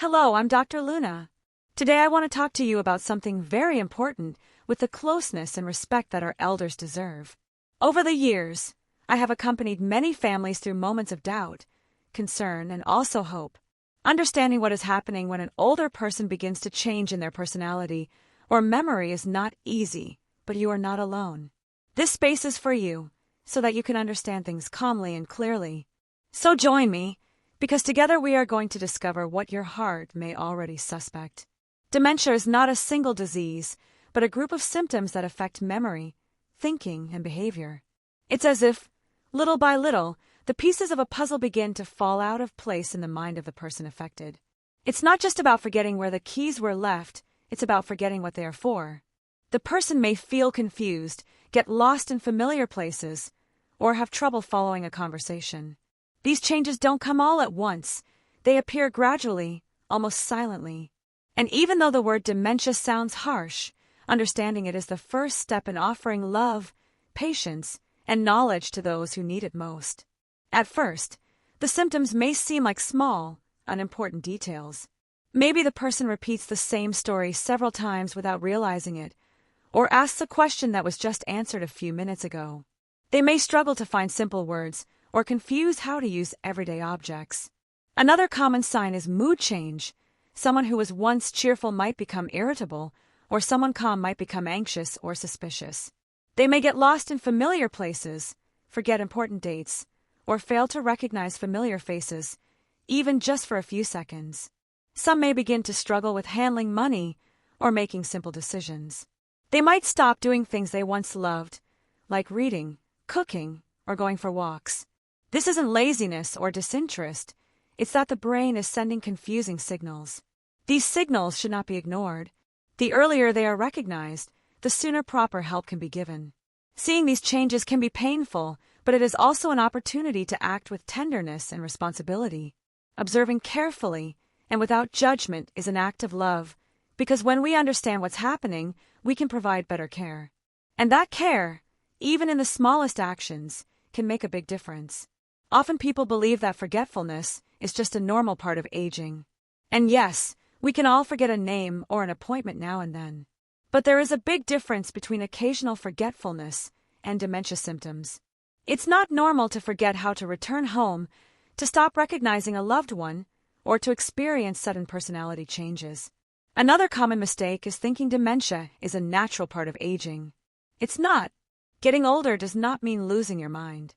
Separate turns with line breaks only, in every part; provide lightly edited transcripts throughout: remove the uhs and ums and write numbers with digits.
Hello, I'm Dr. Luna. Today I want to talk to you about something very important with the closeness and respect that our elders deserve. Over the years, I have accompanied many families through moments of doubt, concern, and also hope. Understanding what is happening when an older person begins to change in their personality or memory is not easy, but you are not alone. This space is for you, so that you can understand things calmly and clearly. So join me, because together we are going to discover what your heart may already suspect. Dementia is not a single disease, but a group of symptoms that affect memory, thinking, and behavior. It's as if, little by little, the pieces of a puzzle begin to fall out of place in the mind of the person affected. It's not just about forgetting where the keys were left, it's about forgetting what they are for. The person may feel confused, get lost in familiar places, or have trouble following a conversation. These changes don't come all at once. They appear gradually, almost silently. And even though the word dementia sounds harsh, understanding it is the first step in offering love, patience, and knowledge to those who need it most. At first, the symptoms may seem like small, unimportant details. Maybe the person repeats the same story several times without realizing it, or asks a question that was just answered a few minutes ago. They may struggle to find simple words or confuse how to use everyday objects. Another common sign is mood change. Someone who was once cheerful might become irritable, or someone calm might become anxious or suspicious. They may get lost in familiar places, forget important dates, or fail to recognize familiar faces, even just for a few seconds. Some may begin to struggle with handling money or making simple decisions. They might stop doing things they once loved, like reading, cooking, or going for walks. This isn't laziness or disinterest, it's that the brain is sending confusing signals. These signals should not be ignored. The earlier they are recognized, the sooner proper help can be given. Seeing these changes can be painful, but it is also an opportunity to act with tenderness and responsibility. Observing carefully and without judgment is an act of love, because when we understand what's happening, we can provide better care. And that care, even in the smallest actions, can make a big difference. Often people believe that forgetfulness is just a normal part of aging. And yes, we can all forget a name or an appointment now and then. But there is a big difference between occasional forgetfulness and dementia symptoms. It's not normal to forget how to return home, to stop recognizing a loved one, or to experience sudden personality changes. Another common mistake is thinking dementia is a natural part of aging. It's not. Getting older does not mean losing your mind.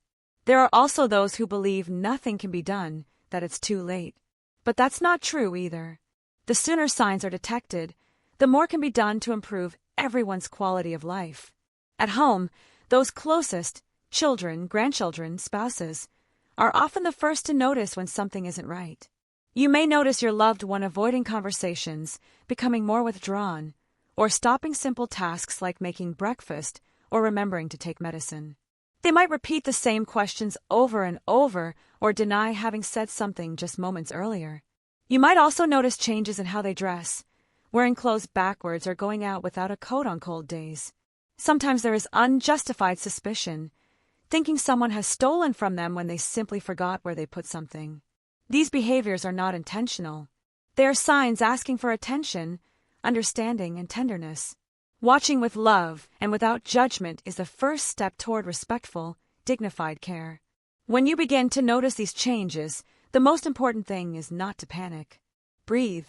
There are also those who believe nothing can be done, that it's too late. But that's not true either. The sooner signs are detected, the more can be done to improve everyone's quality of life. At home, those closest, children, grandchildren, spouses, are often the first to notice when something isn't right. You may notice your loved one avoiding conversations, becoming more withdrawn, or stopping simple tasks like making breakfast or remembering to take medicine. They might repeat the same questions over and over or deny having said something just moments earlier. You might also notice changes in how they dress, wearing clothes backwards or going out without a coat on cold days. Sometimes there is unjustified suspicion, thinking someone has stolen from them when they simply forgot where they put something. These behaviors are not intentional. They are signs asking for attention, understanding, and tenderness. Watching with love and without judgment is the first step toward respectful, dignified care. When you begin to notice these changes, the most important thing is not to panic. Breathe.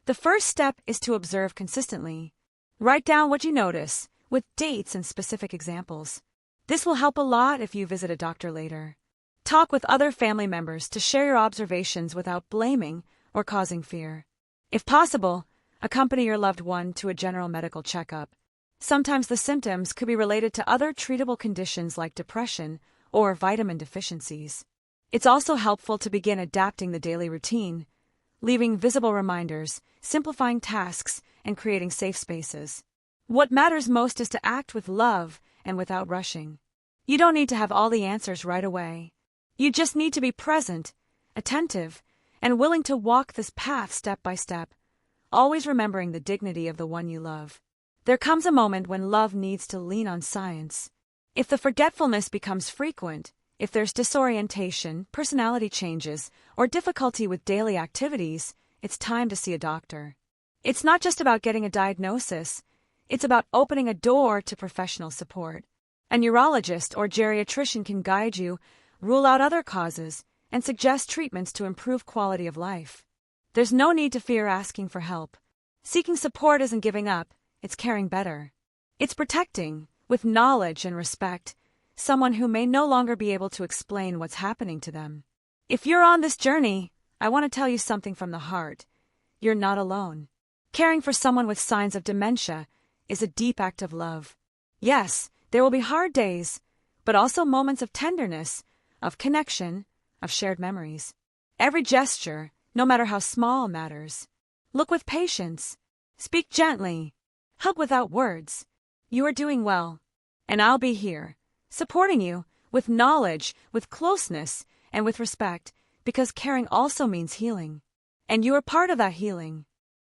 The first step is to observe consistently. Write down what you notice, with dates and specific examples. This will help a lot if you visit a doctor later. Talk with other family members to share your observations without blaming or causing fear. If possible, accompany your loved one to a general medical checkup. Sometimes the symptoms could be related to other treatable conditions like depression or vitamin deficiencies. It's also helpful to begin adapting the daily routine, leaving visible reminders, simplifying tasks, and creating safe spaces. What matters most is to act with love and without rushing. You don't need to have all the answers right away. You just need to be present, attentive, and willing to walk this path step by step, always remembering the dignity of the one you love. There comes a moment when love needs to lean on science. If the forgetfulness becomes frequent, if there's disorientation, personality changes, or difficulty with daily activities, it's time to see a doctor. It's not just about getting a diagnosis, it's about opening a door to professional support. A neurologist or geriatrician can guide you, rule out other causes, and suggest treatments to improve quality of life. There's no need to fear asking for help. Seeking support isn't giving up, it's caring better. It's protecting, with knowledge and respect, someone who may no longer be able to explain what's happening to them. If you're on this journey, I want to tell you something from the heart. You're not alone. Caring for someone with signs of dementia is a deep act of love. Yes, there will be hard days, but also moments of tenderness, of connection, of shared memories. Every gesture, no matter how small, matters. Look with patience. Speak gently. Hug without words. You are doing well, and I'll be here, supporting you, with knowledge, with closeness, and with respect, because caring also means healing. And you are part of that healing.